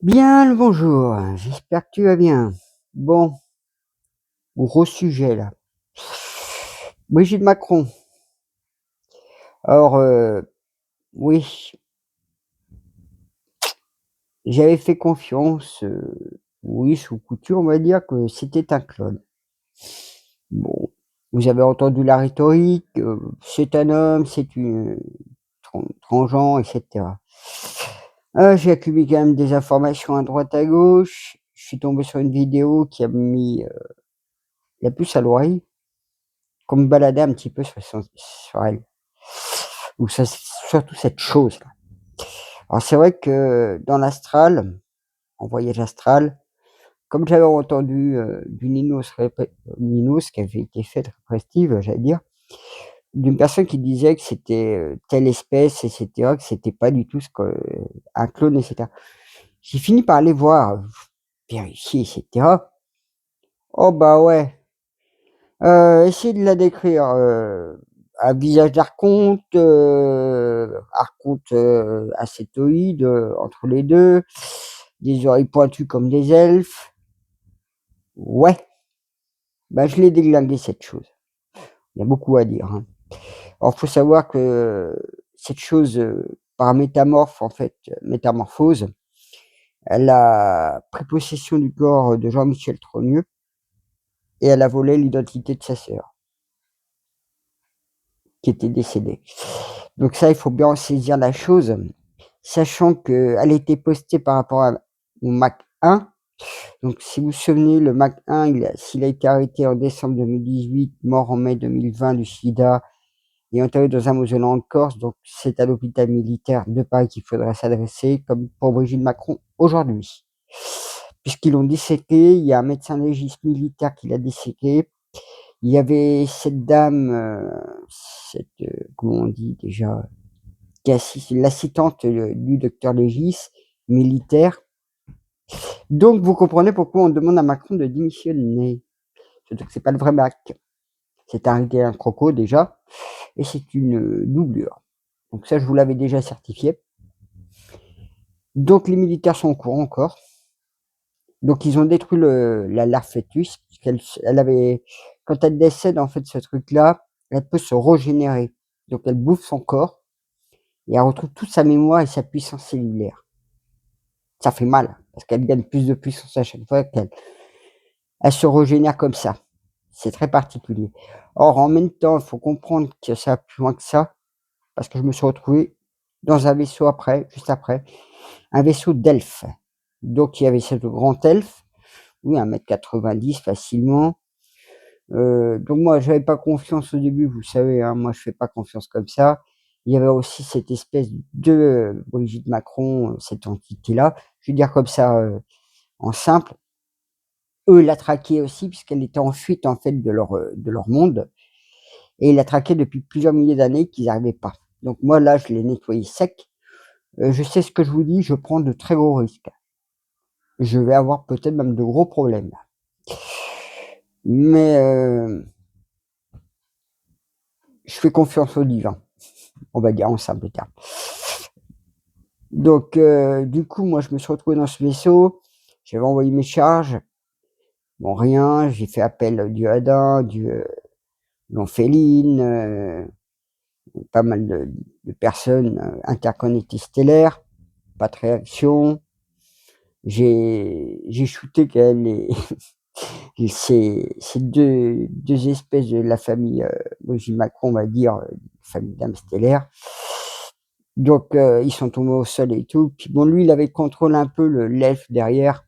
Bien le bonjour, j'espère que tu vas bien. Bon, gros sujet là. Brigitte Macron. Alors, oui, j'avais fait confiance, oui, sous couture, on va dire que c'était un clone. Bon, vous avez entendu la rhétorique, c'est un homme, c'est une transgenre, et cetera. J'ai accumulé quand même des informations à droite à gauche. Je suis tombé sur une vidéo qui a mis, la puce à l'oreille, qu'on me baladait un petit peu sur elle. Ou ça, surtout cette chose-là. Alors c'est vrai que dans l'astral, en voyage astral, comme j'avais entendu, d'une hypnose qui avait été faite réprestive, j'allais dire, d'une personne qui disait que c'était, telle espèce et cetera, que c'était pas du tout ce que un clone et cetera. J'ai fini par aller voir, vérifier et cetera. Oh bah ouais, essayer de la décrire, un visage d'archonte, archonte, ascétoïde, entre les 2, des oreilles pointues comme des elfes. Ouais, bah, je l'ai déglingué cette chose. Il y a beaucoup à dire, hein. Alors faut savoir que cette chose, par métamorphe en fait, métamorphose, elle a pris possession du corps de Jean-Michel Trogneux et elle a volé l'identité de sa sœur, qui était décédée. Donc ça, il faut bien saisir la chose, sachant qu'elle était postée par rapport au Mac 1. Donc si vous vous souvenez, le Mac 1, s'il a été arrêté en décembre 2018, mort en mai 2020 du sida et enterré dans un mausolée en Corse, donc c'est à l'hôpital militaire de Paris qu'il faudra s'adresser, comme pour Brigitte Macron aujourd'hui. Puisqu'ils l'ont disséqué, il y a un médecin légiste militaire qui l'a disséqué. Il y avait cette dame, comment on dit déjà? Qui assiste l'assistante, du docteur Légis, militaire. Donc vous comprenez pourquoi on demande à Macron de démissionner. Surtout que c'est pas le vrai Mac. C'est un croco déjà et c'est une doublure. Donc ça, je vous l'avais déjà certifié. Donc les militaires sont au courant encore. Donc ils ont détruit la larve fœtus puisqu'elle elle avait quand elle décède, en fait, ce truc-là, elle peut se régénérer. Donc elle bouffe son corps et elle retrouve toute sa mémoire et sa puissance cellulaire. Ça fait mal parce qu'elle gagne plus de puissance à chaque fois qu'elle se régénère comme ça. C'est très particulier. Or, en même temps, il faut comprendre que ça va plus loin que ça, parce que je me suis retrouvé dans un vaisseau après, juste après, un vaisseau d'elfes. Donc, il y avait ce grand elfe, oui, 1,90 m facilement. Donc moi, j'avais pas confiance au début, vous savez, hein, moi je fais pas confiance comme ça. Il y avait aussi cette espèce de Brigitte Macron, cette entité-là, je vais dire comme ça, en simple. Eux la traquaient aussi puisqu'elle était en fuite en fait de leur monde et ils la traquaient depuis plusieurs milliers d'années qu'ils n'arrivaient pas. Donc moi là, je l'ai nettoyé sec. Je sais ce que je vous dis, je prends de très gros risques. Je vais avoir peut-être même de gros problèmes. Mais je fais confiance au divin, on va dire en simple termes. Donc du coup, moi je me suis retrouvé dans ce vaisseau, j'avais envoyé mes charges, bon rien, j'ai fait appel à Dieu Adam, Dieu Longfeline, pas mal de personnes, interconnectées stellaires, pas de réaction. J'ai shooté quand même ces 2 espèces de la famille, Brigitte Macron, on va dire, famille d'âmes stellaires. Donc ils sont tombés au sol et tout. Puis bon, lui, il avait contrôlé un peu l'elfe derrière,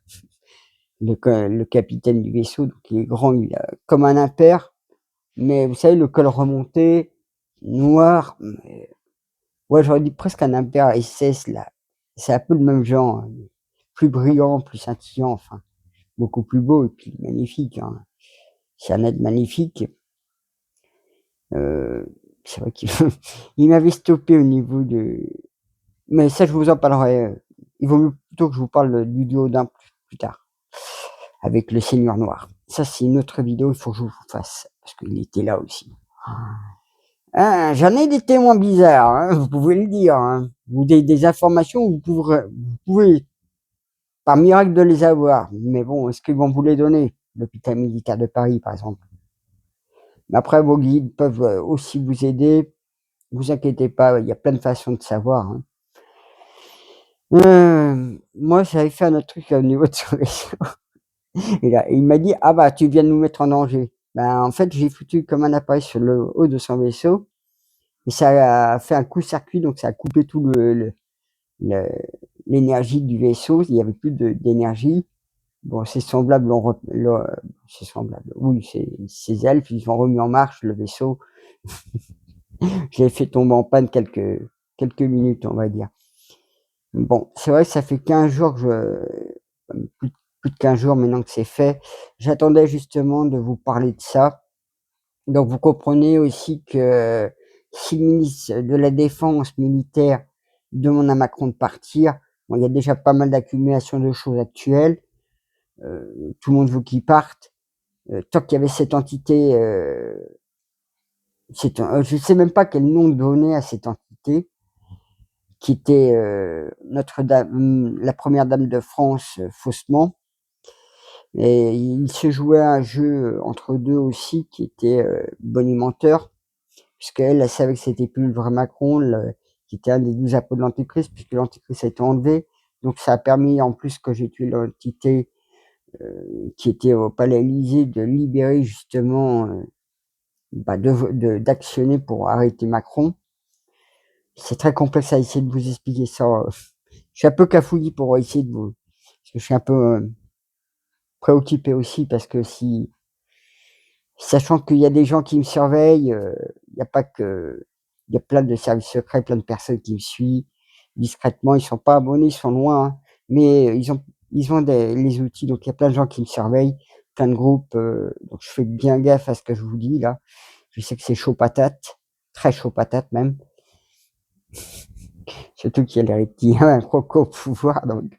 le capitaine du vaisseau, donc il est grand, il a comme un impair, mais vous savez, le col remonté, noir, ouais, j'aurais dit presque un impair SS là. C'est un peu le même genre, hein, plus brillant, plus scintillant, enfin, beaucoup plus beau et puis magnifique, hein. C'est un être magnifique. C'est vrai qu'il il m'avait stoppé au niveau de mais ça je vous en parlerai, il vaut mieux plutôt que je vous parle du duodin plus tard, avec le Seigneur Noir. Ça c'est une autre vidéo, il faut que je vous fasse, parce qu'il était là aussi. Ah, j'en ai des témoins bizarres, hein, vous pouvez le dire, hein. Ou des informations où vous pouvez par miracle de les avoir. Mais bon, est-ce qu'ils vont vous les donner? L'hôpital militaire de Paris, par exemple. Mais après, vos guides peuvent aussi vous aider. Vous inquiétez pas, il y a plein de façons de savoir, hein. Moi, j'avais fait un autre truc au niveau de son vaisseau. Et là, il m'a dit: «Ah bah, tu viens de nous mettre en danger». Ben, en fait, j'ai foutu comme un appareil sur le haut de son vaisseau et ça a fait un coup-circuit, donc ça a coupé tout le l'énergie du vaisseau. Il y avait plus d'énergie. Bon, c'est semblable, c'est semblable, oui, ces elfes, ils ont remis en marche le vaisseau. Je l'ai fait tomber en panne quelques minutes, on va dire. Bon, c'est vrai que ça fait 15 jours que plus de 15 jours maintenant que c'est fait. J'attendais justement de vous parler de ça. Donc vous comprenez aussi que si le ministre de la Défense militaire demande à Macron de partir, bon, il y a déjà pas mal d'accumulation de choses actuelles. Tout le monde veut qu'il parte. Tant qu'il y avait cette entité, je ne sais même pas quel nom donner à cette entité, qui était Notre-Dame, la première dame de France, faussement. Et il se jouait un jeu entre deux aussi qui était bonimenteur, puisqu'elle, elle savait que c'était plus le vrai Macron, qui était un des 12 apôtres de l'Antéchrist, puisque l'Antéchrist a été enlevé. Donc ça a permis, en plus que j'ai tué l'entité qui était au Palais Élysée, de libérer justement, d'actionner pour arrêter Macron. C'est très complexe à essayer de vous expliquer ça. Je suis un peu cafouillis pour essayer de vous, parce que je suis un peu préoccupé aussi, parce que sachant qu'il y a des gens qui me surveillent, il n'y a pas que, il y a plein de services secrets, plein de personnes qui me suivent discrètement. Ils sont pas abonnés, ils sont loin, hein, mais ils ont les outils. Donc il y a plein de gens qui me surveillent, plein de groupes. Donc je fais bien gaffe à ce que je vous dis là. Je sais que c'est chaud patate, très chaud patate même. Surtout qu'il y a les reptiliens, un croco au pouvoir. Donc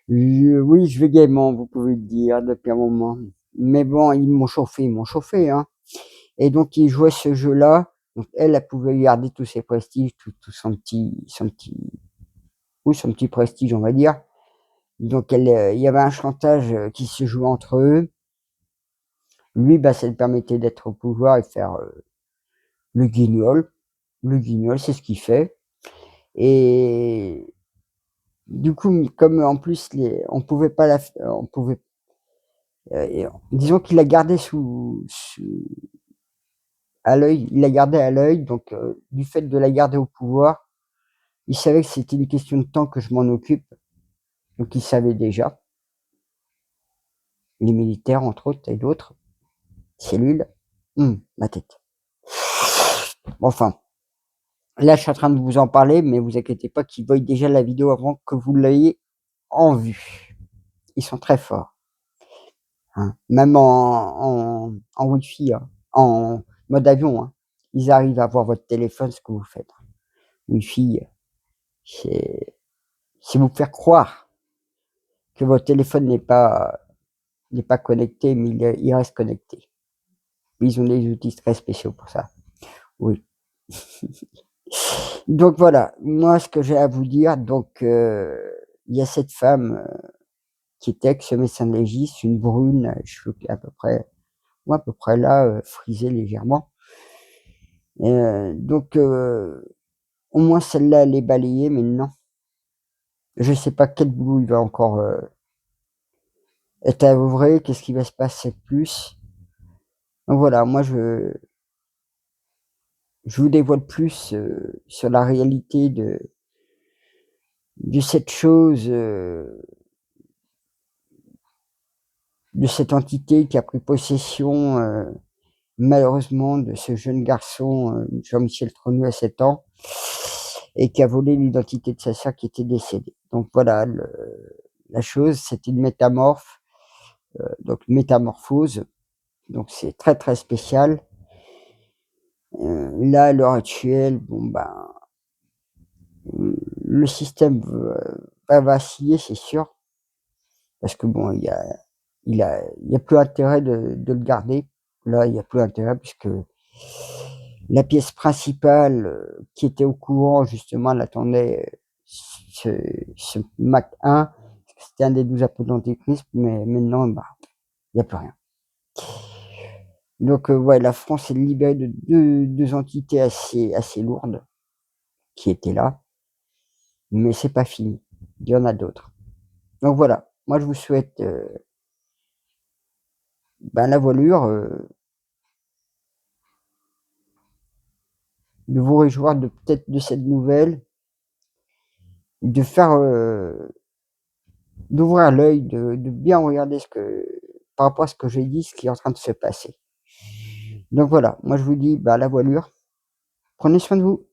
oui, je vais gaiement, vous pouvez le dire depuis un moment. Mais bon, ils m'ont chauffé, hein. Et donc ils jouaient ce jeu-là. Donc elle pouvait garder tous ses prestiges, tout son petit prestige, on va dire. Donc il y avait un chantage qui se jouait entre eux. Lui, bah, ça lui permettait d'être au pouvoir et faire le guignol. Le guignol, c'est ce qu'il fait. Et du coup, comme en plus on pouvait pas on pouvait, disons qu'il l'a gardé à l'œil, il l'a gardé à l'œil. Donc du fait de la garder au pouvoir, il savait que c'était une question de temps que je m'en occupe. Donc il savait déjà, les militaires entre autres et d'autres cellules. Ma tête. Enfin, là je suis en train de vous en parler, mais vous inquiétez pas qu'ils voient déjà la vidéo avant que vous l'ayez en vue. Ils sont très forts, hein. Même en Wi-Fi, hein, en mode avion, hein. Ils arrivent à voir votre téléphone, ce que vous faites. Wi-Fi, c'est vous faire croire que votre téléphone n'est pas connecté, mais il reste connecté. Ils ont des outils très spéciaux pour ça. Oui. Donc voilà, moi ce que j'ai à vous dire, donc il y a cette femme qui était ex-médecin légiste, une brune, cheveux à peu près là, frisés légèrement. Donc au moins celle-là elle est balayée, mais non. Je sais pas quel boulot il va encore être à ouvrir, qu'est-ce qui va se passer de plus. Donc voilà, moi je vous dévoile plus sur la réalité de cette chose, de cette entité qui a pris possession, malheureusement, de ce jeune garçon, Jean-Michel Trogneux à 7 ans, et qui a volé l'identité de sa sœur qui était décédée. Donc voilà, la chose, c'est une métamorphe, donc métamorphose, donc c'est très très spécial. Là, à l'heure actuelle, bon ben, le système va vaciller, c'est sûr, parce que bon, il y a plus intérêt de le garder. Là, il y a plus intérêt puisque la pièce principale qui était au courant justement, elle attendait ce Mac 1, parce c'était un des 12 apôtres de l'Antéchrist, mais maintenant, bah, il n'y a plus rien. Donc, ouais, la France est libérée de deux entités assez lourdes qui étaient là, mais c'est pas fini. Il y en a d'autres. Donc voilà, moi je vous souhaite la voilure, de vous réjouir de peut-être de cette nouvelle, de faire, d'ouvrir l'œil, de bien regarder par rapport à ce que j'ai dit, ce qui est en train de se passer. Donc voilà, moi je vous dis la voilure, prenez soin de vous.